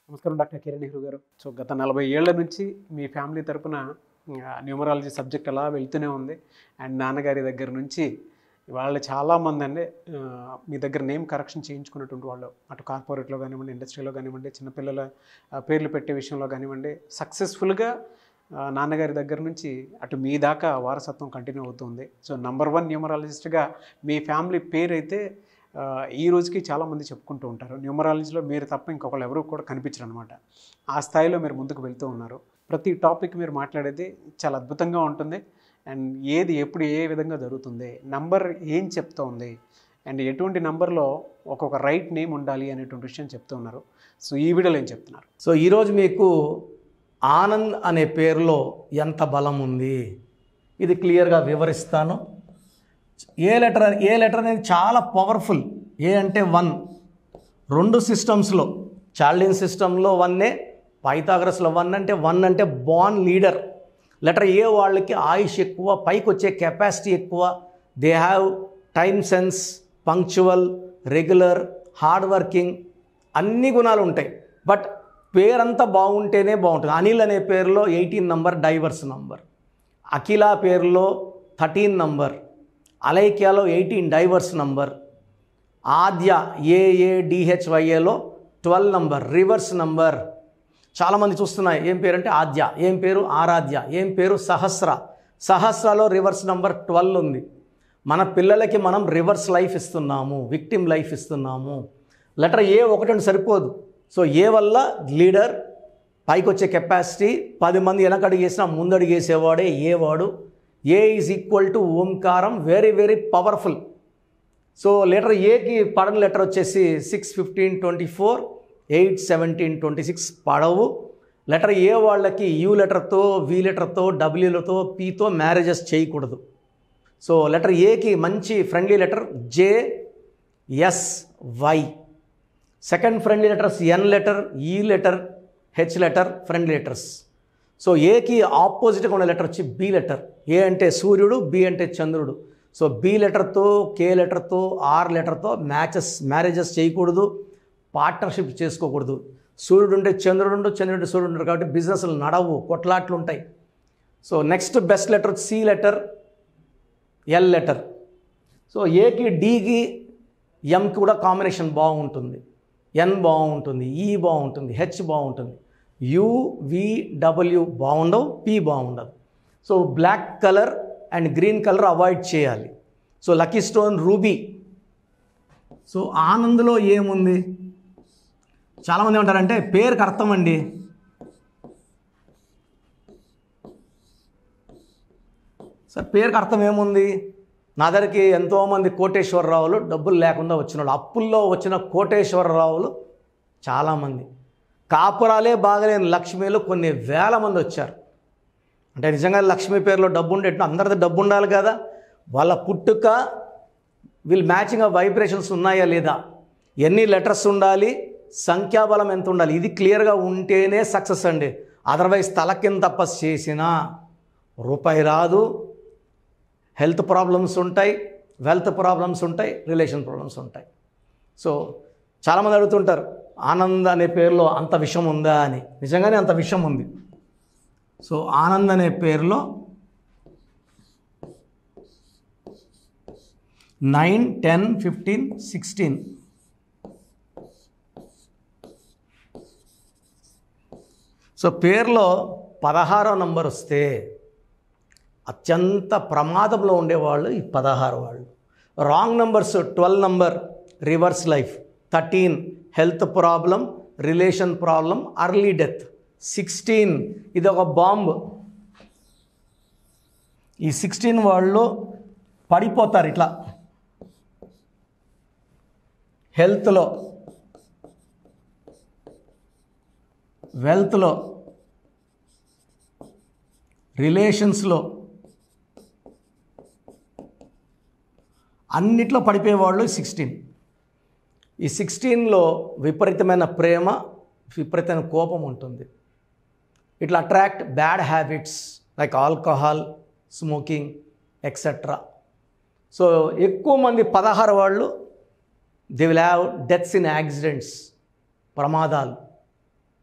నమస్కారం డాక్టర్ కిరణ్ నెహ్రూ గారు. సో గత 40 ఏళ్ల నుంచి మీ ఫ్యామిలీ తరపున న్యూమరాలజీ సబ్జెక్ట్ అలా వెళ్తూనే ఉంది. అండ్ నాన్నగారి దగ్గర నుంచి వాళ్ళు చాలామంది అండి మీ దగ్గర నేమ్ కరెక్షన్ చేయించుకున్నటువంటి వాళ్ళు, అటు కార్పొరేట్లో కానివ్వండి, ఇండస్ట్రీలో కానివ్వండి, చిన్నపిల్లల పేర్లు పెట్టే విషయంలో కానివ్వండి, సక్సెస్ఫుల్గా నాన్నగారి దగ్గర నుంచి అటు మీ దాకా వారసత్వం కంటిన్యూ అవుతుంది. సో నంబర్ 1 న్యూమరాలజిస్ట్గా మీ ఫ్యామిలీ పేరు అయితే ఈ రోజుకి చాలామంది చెప్పుకుంటూ ఉంటారు. న్యూమరాలజీలో మీరు తప్ప ఇంకొకళ్ళు ఎవరు కూడా కనిపించరు అనమాట. ఆ స్థాయిలో మీరు ముందుకు వెళ్తూ ఉన్నారు. ప్రతి టాపిక్ మీరు మాట్లాడేది చాలా అద్భుతంగా ఉంటుంది. అండ్ ఏది ఎప్పుడు ఏ విధంగా జరుగుతుంది, నంబర్ ఏం చెప్తూ ఉంది, అండ్ ఎటువంటి నంబర్లో ఒక్కొక్క రైట్ నేమ్ ఉండాలి అనేటువంటి విషయం చెప్తూ ఉన్నారు. సో ఈ వీడియోలో ఏం చెప్తున్నారు? సో ఈరోజు మీకు ఆనంద్ అనే పేరులో ఎంత బలం ఉంది ఇది క్లియర్గా వివరిస్తాను. ఏ లెటర్ అనేది చాలా పవర్ఫుల్. ఏ అంటే 1. 2 సిస్టమ్స్లో, చాల్డిన్ సిస్టంలో 1, పైథాగరస్లో 1 అంటే బార్న్ లీడర్. లెటర్ ఏ వాళ్ళకి ఆయుష్ ఎక్కువ, పైకి వచ్చే కెపాసిటీ ఎక్కువ, they have time sense, punctual, regular, hard working, అన్ని గుణాలు ఉంటాయి. బట్ పేరంతా బాగుంటేనే బాగుంటుంది. అనిల్ అనే పేరులో 18 నంబర్ డైవర్స్ నంబర్, అఖిల పేరులో 13 నంబర్, అలైక్యాలో 18 డైవర్స్ నంబర్, ఆద్య AADHYAలో 12 నంబర్ రివర్స్ నంబర్. చాలామంది చూస్తున్నాయి ఏం పేరు అంటే ఆద్య, ఏం పేరు ఆరాధ్య, ఏం పేరు సహస్రాలో రివర్స్ నంబర్ 12 ఉంది. మన పిల్లలకి మనం రివర్స్ లైఫ్ ఇస్తున్నాము, విక్టిమ్ లైఫ్ ఇస్తున్నాము. లెటర్ ఏ ఒకటి సరిపోదు. సో ఏ వల్ల లీడర్, పైకి వచ్చే కెపాసిటీ, 10 మంది వెనకడుగేసినా ముందడుగేసేవాడే ఏ వాడు. ఏ is equal to Omkaram, very very powerful. So letter ఏకి పడని లెటర్ వచ్చేసి 6, 15, 24, 8, 17, 26 పడవు. లెటర్ ఏ వాళ్ళకి యూ లెటర్తో, వి లెటర్తో, డబ్ల్యూలతో, పీతో మ్యారేజెస్ చేయకూడదు. సో లెటర్ ఏకి మంచి friendly letter JSY. Second friendly letters N letter, E letter, H letter friendly letters. So ఏకి ఆపోజిట్గా ఉన్న లెటర్ వచ్చి B లెటర్. ఏ అంటే సూర్యుడు, B అంటే చంద్రుడు. సో B లెటర్తో, K లెటర్తో, R లెటర్తో మ్యారేజెస్ చేయకూడదు, పార్ట్నర్షిప్ చేసుకోకూడదు. సూర్యుడు ఉంటే చంద్రుడు, చంద్రుడు సూర్యుడు ఉంటారు కాబట్టి బిజినెస్లు నడవు, కొట్లాట్లు ఉంటాయి. So next best letter C letter, L letter. So ఏకి Dకి Mకి కూడా కాంబినేషన్ బాగుంటుంది. N బాగుంటుంది, E బాగుంటుంది, H బాగుంటుంది. UVW బాగుండవు, P బాగుండదు. So black colour and green colour avoid చేయాలి. So lucky stone ruby. So ఆనంద్లో ఏముంది? చాలామంది ఏమంటారంటే పేరుకి అర్థం అండి. సార్ పేరుకి అర్థం ఏముంది? నా దగ్గరికి ఎంతోమంది కోటేశ్వరరావులు డబ్బులు లేకుండా వచ్చిన వాళ్ళు, అప్పుల్లో వచ్చిన కోటేశ్వరరావులు చాలామంది, కాపురాలే బాగలేని లక్ష్మీలు కొన్ని వేల మంది వచ్చారు. అంటే నిజంగా లక్ష్మీ పేరులో డబ్బు ఉండేట్టు అందరిది డబ్బు ఉండాలి కదా. వాళ్ళ పుట్టుక వీళ్ళు మ్యాచింగ్ ఆఫ్ వైబ్రేషన్స్ ఉన్నాయా లేదా, ఎన్ని లెటర్స్ ఉండాలి, సంఖ్యాబలం ఎంత ఉండాలి, ఇది క్లియర్గా ఉంటేనే సక్సెస్ అండి. అదర్వైజ్ తలకింద తపస్సు చేసినా రూపాయి రాదు. హెల్త్ ప్రాబ్లమ్స్ ఉంటాయి, వెల్త్ ప్రాబ్లమ్స్ ఉంటాయి, రిలేషన్ ప్రాబ్లమ్స్ ఉంటాయి. సో చాలామంది అడుగుతుంటారు ఆనంద్ అనే పేరులో అంత విషయం ఉందా అని. నిజంగానే అంత విషయం ఉంది. సో ఆనంద్ అనే పేరులో 9, 10, 15, 16. సో పేరులో 16వ నంబర్ వస్తే అత్యంత ప్రమాదంలో ఉండేవాళ్ళు ఈ 16 వాళ్ళు. Wrong numbers 12 number reverse life, 13 health problem, relation problem, early death, 16 ఇది ఒక బాంబు. ఈ 16 వాళ్ళు పడిపోతారు ఇట్లా హెల్త్లో, వెల్త్లో, రిలేషన్స్లో, అన్నిట్లో పడిపోయేవాళ్ళు 16. ఈ 16లో విపరీతమైన ప్రేమ, విపరీతమైన కోపం ఉంటుంది. ఇట్లా attract bad habits like alcohol, smoking etcetera. So ఎక్కువ మంది 16 వాళ్ళు they will have deaths in accidents, ప్రమాదాలు.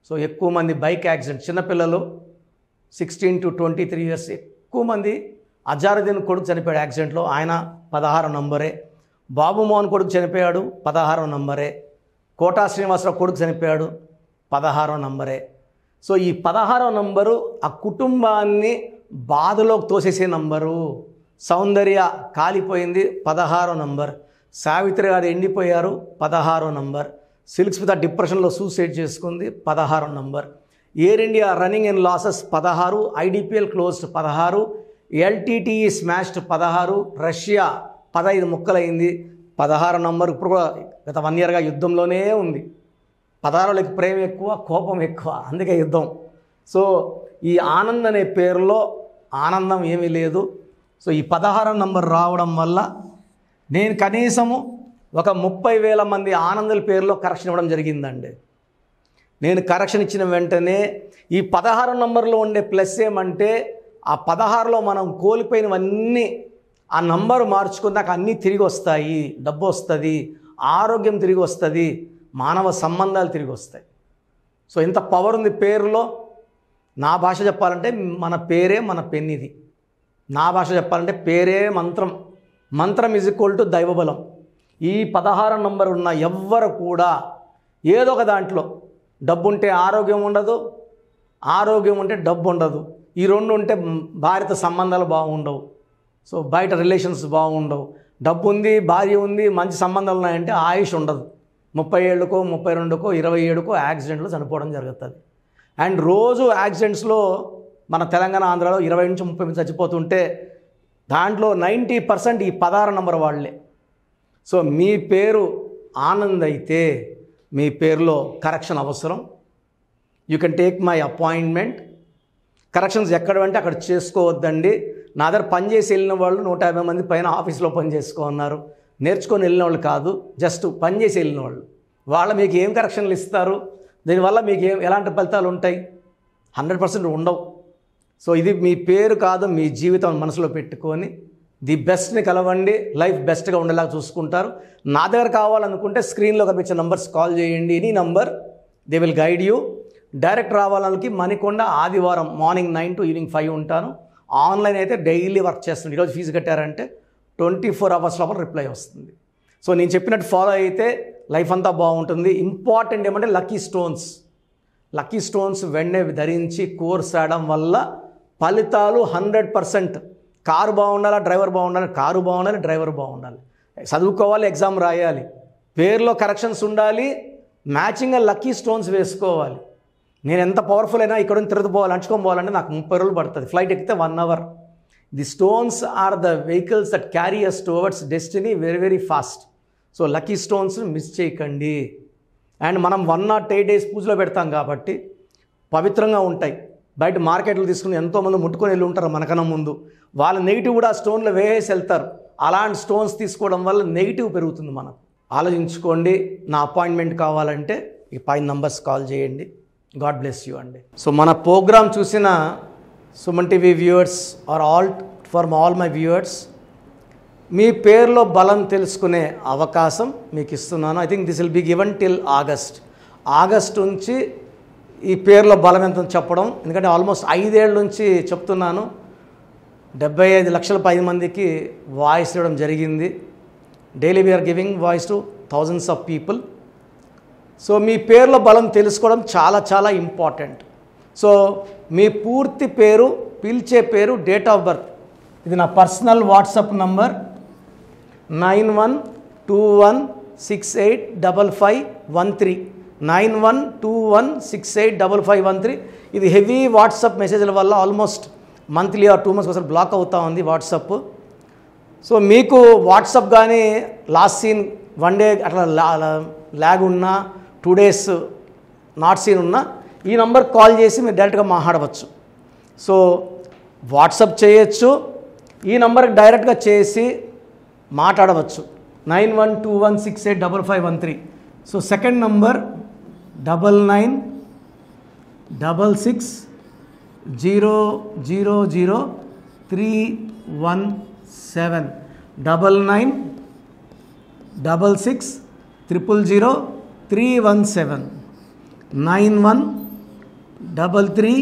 సో ఎక్కువ మంది బైక్ యాక్సిడెంట్, చిన్నపిల్లలు 16 to 23 years ఎక్కువ మంది. అజారుద్దీన్ కొడుకు చనిపోయాడు యాక్సిడెంట్లో, ఆయన 16 నంబరే. బాబు మోహన్ కొడుకు చనిపోయాడు, 16 నంబరే. కోటా శ్రీనివాసరావు కొడుకు చనిపోయాడు, 16 నంబరే. సో ఈ 16 నంబరు ఆ కుటుంబాన్ని బాధలోకి తోసేసే నంబరు. సౌందర్య కాలిపోయింది, 16 నంబర్. సావిత్రి గారు ఎండిపోయారు, 16 నంబర్. సిల్క్ స్మిత డిప్రెషన్లో సూసైడ్ చేసుకుంది, 16 number. Air India running in losses 16, IDPL closed 16, LTTE smashed 16, Russia 15 ముక్కలైంది, 16 number. ఇప్పుడు కూడా గత 1 yearగా యుద్ధంలోనే ఉంది. 16 ప్రేమ ఎక్కువ, కోపం ఎక్కువ, అందుకే యుద్ధం. సో ఈ ఆనంద్ అనే పేరులో ఆనందం ఏమీ లేదు. సో ఈ 16 నంబర్ రావడం వల్ల నేను కనీసము ఒక 30,000 మంది ఆనందుల పేరులో కరెక్షన్ ఇవ్వడం జరిగిందండి. నేను కరెక్షన్ ఇచ్చిన వెంటనే ఈ 16 నంబర్లో ఉండే ప్లస్ ఏమంటే, ఆ 16లో మనం కోల్పోయినవన్నీ ఆ నంబరు మార్చుకున్నాక అన్నీ తిరిగి వస్తాయి. డబ్బు వస్తుంది, ఆరోగ్యం తిరిగి వస్తుంది, మానవ సంబంధాలు తిరిగి వస్తాయి. సో ఇంత పవర్ ఉంది పేరులో. నా భాష చెప్పాలంటే మన పేరే మన పెన్నిది. నా భాష చెప్పాలంటే పేరే మంత్రం. మంత్రం ఈజ్ ఈక్వల్ టు దైవబలం. ఈ 16 నంబర్ ఉన్న ఎవ్వరు కూడా ఏదో ఒక దాంట్లో డబ్బు ఉంటే ఆరోగ్యం ఉండదు, ఆరోగ్యం ఉంటే డబ్బు ఉండదు. ఈ రెండు ఉంటే భార్యతో సంబంధాలు బాగుండవు, సో బయట రిలేషన్స్ బాగుండవు. డబ్బు ఉంది, భార్య ఉంది, మంచి సంబంధాలు ఉన్నాయంటే ఆయుష్ ఉండదు. 30 ఏళ్ళకో 32కో 27కో యాక్సిడెంట్లో చనిపోవడం జరుగుతుంది. అండ్ రోజు యాక్సిడెంట్స్లో మన తెలంగాణ ఆంధ్రాలో 20 నుంచి 30 మంది చచ్చిపోతుంటే దాంట్లో 90% ఈ 16 నంబర్ వాళ్ళే. సో మీ పేరు ఆనంద్ అయితే మీ పేరులో కరెక్షన్ అవసరం. You can take my appointment. Corrections ఎక్కడ అంటే అక్కడ చేసుకోవద్దండి. నా దగ్గర పనిచేసి వెళ్ళిన వాళ్ళు 150 మంది పైన ఆఫీస్లో పని చేసుకోన్నారు. నేర్చుకొని వెళ్ళిన వాళ్ళు కాదు, జస్ట్ పనిచేసి వెళ్ళిన వాళ్ళు. వాళ్ళు మీకు ఏం కరెక్షన్లు ఇస్తారు, దీనివల్ల మీకు ఎలాంటి ఫలితాలు ఉంటాయి? 100% ఉండవు. సో ఇది మీ పేరు కాదు, మీ జీవితం మనసులో పెట్టుకొని ది బెస్ట్ని కలవండి. లైఫ్ బెస్ట్గా ఉండేలాగా చూసుకుంటారు. నా దగ్గర కావాలనుకుంటే స్క్రీన్లో కనిపించే నంబర్స్ కాల్ చేయండి. Any number, they will guide you. Direct రావాలకి మణికొండ ఆదివారం మార్నింగ్ 9 to ఈవినింగ్ 5 ఉంటాను. ఆన్లైన్ అయితే డైలీ వర్క్ చేస్తుంది. ఈరోజు ఫీజు కట్టారంటే 24 hours లోపల రిప్లై వస్తుంది. సో నేను చెప్పినట్టు ఫాలో అయితే లైఫ్ అంతా బాగుంటుంది. ఇంపార్టెంట్ ఏమంటే లక్కీ స్టోన్స్. లక్కీ స్టోన్స్ వెంటనే ధరించి కోర్స్ ఆడడం వల్ల ఫలితాలు 100%. కారు బాగుండాలా, డ్రైవర్ బాగుండాలి, కారు బాగుండాలి, డ్రైవర్ బాగుండాలి, చదువుకోవాలి, ఎగ్జామ్ రాయాలి, పేరులో కరెక్షన్స్ ఉండాలి, మ్యాచింగ్గా లక్కీ స్టోన్స్ వేసుకోవాలి. నేను ఎంత పవర్ఫుల్ అయినా ఇక్కడ నుంచి తిరుగుపోవాలి, అంచుకొని పోవాలంటే నాకు 30 రోజులు పడుతుంది. ఫ్లైట్ ఎక్కితే 1 hour. The stones are the vehicles that carry us towards destiny very very fast. So lucky stones miss చేయకండి. అండ్ మనం 108 days పూజలో పెడతాం కాబట్టి పవిత్రంగా ఉంటాయి. బయట మార్కెట్లు తీసుకుని ఎంతోమంది ముట్టుకొని వెళ్ళి ఉంటారు మనకన్నా ముందు. వాళ్ళ నెగిటివ్ కూడా స్టోన్లో వేసేసి వెళ్తారు. అలాంటి స్టోన్స్ తీసుకోవడం వల్ల నెగిటివ్ పెరుగుతుంది. మనకు ఆలోచించుకోండి. నా అపాయింట్మెంట్ కావాలంటే ఈ 5 numbers కాల్ చేయండి. గాడ్ బ్లెస్ యూ అండి. సో మన ప్రోగ్రామ్ చూసిన Suman TV viewers are all my viewers, మీ పేరులో బలం తెలుసుకునే అవకాశం మీకు ఇస్తున్నాను. I think this will be given till August నుంచి ఈ పేరులో బలం ఎంత చెప్పడం. ఎందుకంటే ఆల్మోస్ట్ 5 ఏళ్ళ నుంచి చెప్తున్నాను. 75 లక్షల 10 మందికి వాయిస్ ఇవ్వడం జరిగింది. Daily we are giving voice to thousands of people. So మీ పేరులో బలం తెలుసుకోవడం చాలా చాలా ఇంపార్టెంట్. సో మీ పూర్తి పేరు, పిలిచే పేరు, డేట్ ఆఫ్ బర్త్. ఇది నా పర్సనల్ వాట్సాప్ నంబర్ 9121685513 9121685513. ఇది హెవీ వాట్సాప్ మెసేజ్ల వల్ల ఆల్మోస్ట్ మంత్లీ ఆర్ 2 months ఒకసారి బ్లాక్ అవుతూ ఉంది వాట్సాప్. సో మీకు వాట్సాప్ కానీ లాస్ట్ సీన్ 1 day అట్లా ల్యాగ్ ఉన్నా, 2 days నాట్ సీన్ ఉన్నా ఈ నంబర్ కాల్ చేసి మీరు డైరెక్ట్గా మాట్లాడవచ్చు. సో వాట్సాప్ చేయొచ్చు, ఈ నంబర్కి డైరెక్ట్గా చేసి మాట్లాడవచ్చు. 9121685513. So second number 9966000317 9966000317 9121685513. 33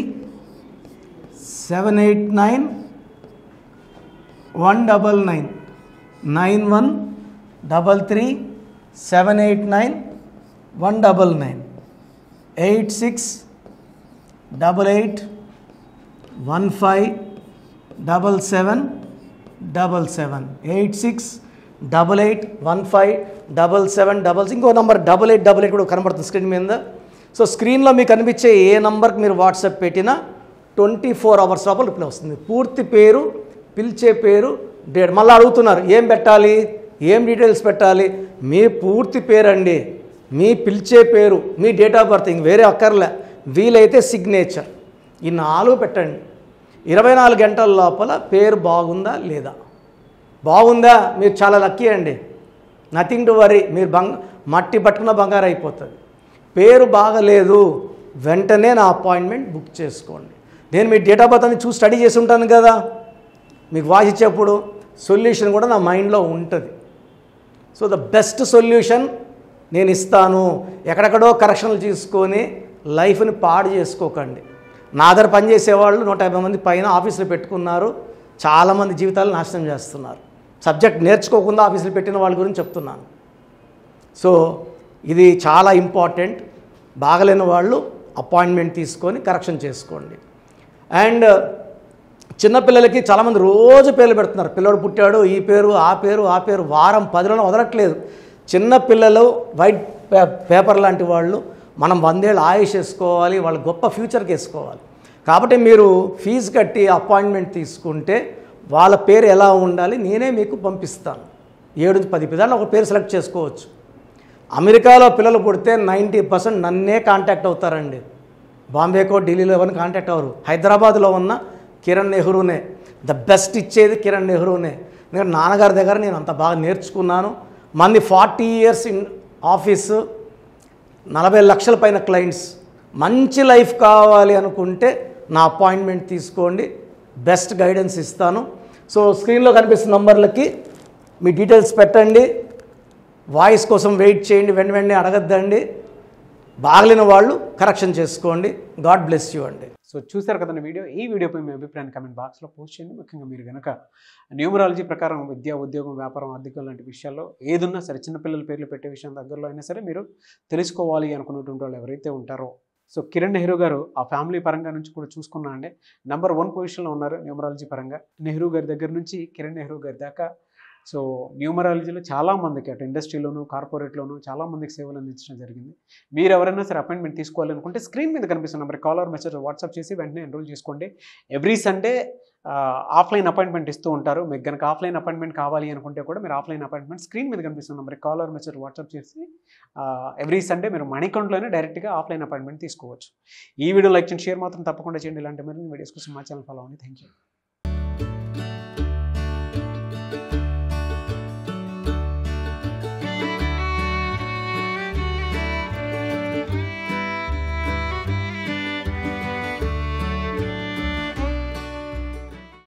789 199 9133 789 199 86 88 15 77 77 86 88 15 77 ఇంకో నంబర్ 8888 కూడా కనబడుతుంది స్క్రీన్ మీద. సో స్క్రీన్లో మీకు కనిపించే ఏ నంబర్కి మీరు వాట్సాప్ పెట్టినా 24 అవర్స్ లోపల రిప్లై వస్తుంది. పూర్తి పేరు, పిలిచే పేరు, డేట్. మళ్ళీ అడుగుతున్నారు ఏం పెట్టాలి, ఏం డీటెయిల్స్ పెట్టాలి. మీ పూర్తి పేరు అండి, మీ పిలిచే పేరు, మీ డేట్ ఆఫ్ బర్త్, ఇంక వేరే అక్కర్లే. వీలైతే సిగ్నేచర్, ఈ 4 పెట్టండి. 24 గంటల లోపల పేరు బాగుందా లేదా, బాగుందా మీరు చాలా లక్కీ అండి, నథింగ్ టు వరీ. మీరు మట్టి పట్టుకున్న బంగారు అయిపోతుంది. పేరు బాగలేదు, వెంటనే నా అపాయింట్మెంట్ బుక్ చేసుకోండి. నేను మీ డేట్ ఆఫ్ బర్త్ అని చూసి స్టడీ చేసి ఉంటాను కదా, మీకు వాయిస్ ఇచ్చేప్పుడు సొల్యూషన్ కూడా నా మైండ్లో ఉంటుంది. సో ద బెస్ట్ సొల్యూషన్ నేను ఇస్తాను. ఎక్కడెక్కడో కరెక్షన్లు తీసుకొని లైఫ్ని పాడు చేసుకోకండి. నా దగ్గర పనిచేసేవాళ్ళు 150 మంది పైన ఆఫీసులు పెట్టుకున్నారు. చాలామంది జీవితాలు నాశనం చేస్తున్నారు. సబ్జెక్ట్ నేర్చుకోకుండా ఆఫీసులు పెట్టిన వాళ్ళ గురించి చెప్తున్నాను. సో ఇది చాలా ఇంపార్టెంట్. బాగలేని వాళ్ళు అపాయింట్మెంట్ తీసుకొని కరెక్షన్ చేసుకోండి. అండ్ చిన్నపిల్లలకి చాలామంది రోజు పేర్లు పెడుతున్నారు. పిల్లడు పుట్టాడు, ఈ పేరు ఆ పేరు ఆ పేరు, వారం 10 రోజులు వదలట్లేదు. చిన్నపిల్లలు వైట్ పేపర్ లాంటి వాళ్ళు. మనం 100 ఏళ్ళు ఆయుష్ వేసుకోవాలి, వాళ్ళ గొప్ప ఫ్యూచర్కి వేసుకోవాలి. కాబట్టి మీరు ఫీజు కట్టి అపాయింట్మెంట్ తీసుకుంటే వాళ్ళ పేరు ఎలా ఉండాలి నేనే మీకు పంపిస్తాను. 7 నుంచి 10 పిల్లలు ఒక పేరు సెలెక్ట్ చేసుకోవచ్చు. అమెరికాలో పిల్లలు పుడితే 90% నన్నే కాంటాక్ట్ అవుతారండి. బాంబేకో ఢిల్లీలో ఎవరిని కాంటాక్ట్ అవ్వరు. హైదరాబాద్లో ఉన్న కిరణ్ నెహ్రూనే ద బెస్ట్ ఇచ్చేది, కిరణ్ నెహ్రూనే. ఎందుకంటే నాన్నగారి దగ్గర నేను అంత బాగా నేర్చుకున్నాను. మంది 40 ఇయర్స్ ఇన్ ఆఫీసు, 40 లక్షల పైన క్లయింట్స్. మంచి లైఫ్ కావాలి అనుకుంటే నా అపాయింట్మెంట్ తీసుకోండి, బెస్ట్ గైడెన్స్ ఇస్తాను. సో స్క్రీన్లో కనిపిస్తున్న నంబర్లకి మీ డీటెయిల్స్ పెట్టండి. వాయిస్ కోసం వెయిట్ చేయండి, వెంటనే అడగద్దండి. బాగలేని వాళ్ళు కరెక్షన్ చేసుకోండి. గాడ్ బ్లెస్ యూ అండి. సో చూసారు కదండి వీడియో. ఈ వీడియోపై మీ అభిప్రాయాన్ని కమెంట్ బాక్స్లో పోస్ట్ చేయండి. ముఖ్యంగా మీరు కనుక న్యూమరాలజీ ప్రకారం విద్య, ఉద్యోగం, వ్యాపారం, ఆర్థికం లాంటి విషయాల్లో ఏదున్నా సరే, చిన్నపిల్లల పేర్లు పెట్టే విషయం దగ్గరలో అయినా సరే మీరు తెలుసుకోవాలి అనుకున్నటువంటి వాళ్ళు ఎవరైతే ఉంటారో, సో కిరణ్ నెహ్రూ గారు ఆ ఫ్యామిలీ పరంగా నుంచి కూడా చూసుకున్నా అండి నంబర్ 1 పొజిషన్లో ఉన్నారు న్యూమరాలజీ పరంగా. నెహ్రూ గారి దగ్గర నుంచి కిరణ్ నెహ్రూ గారి దాకా సో న్యూమరాలజీలో చాలామందికి అటు ఇండస్ట్రీలోను, కార్పొరేట్లోను చాలామందికి సేవలు అందించడం జరిగింది. మీరు ఎవరైనా సరే అపాయింట్మెంట్ తీసుకోవాలనుకుంటే స్క్రీన్ మీద కనిపిస్తున్న number call or message WhatsApp చేసి వెంటనే ఎన్రోల్ చేసుకోండి. ఎవ్రీ సండే ఆఫ్లైన్ అపాయింట్మెంట్ ఇస్తూ ఉంటారు. మీకు కనుక ఆఫ్లైన్ అపాయింట్మెంట్ కావాలి అనుకుంటే కూడా మీరు ఆఫ్లైన్ అపాయింట్మెంట్ స్క్రీన్ మీద కనిపిస్తున్న number call or message WhatsApp చేసి ఎవ్రీ సండే మీరు మణికంట్లోనే డైరెక్ట్గా ఆఫ్లైన్ అపాయింట్మెంట్ తీసుకోవచ్చు. ఈ వీడియో లైక్ చేయండి, షేర్ మాత్రం తప్పకుండా చేయండి. ఇలాంటి మరిన్ని వీడియోస్ కోసం మా ఛానల్ ఫాలో అవ్వండి. Thank you.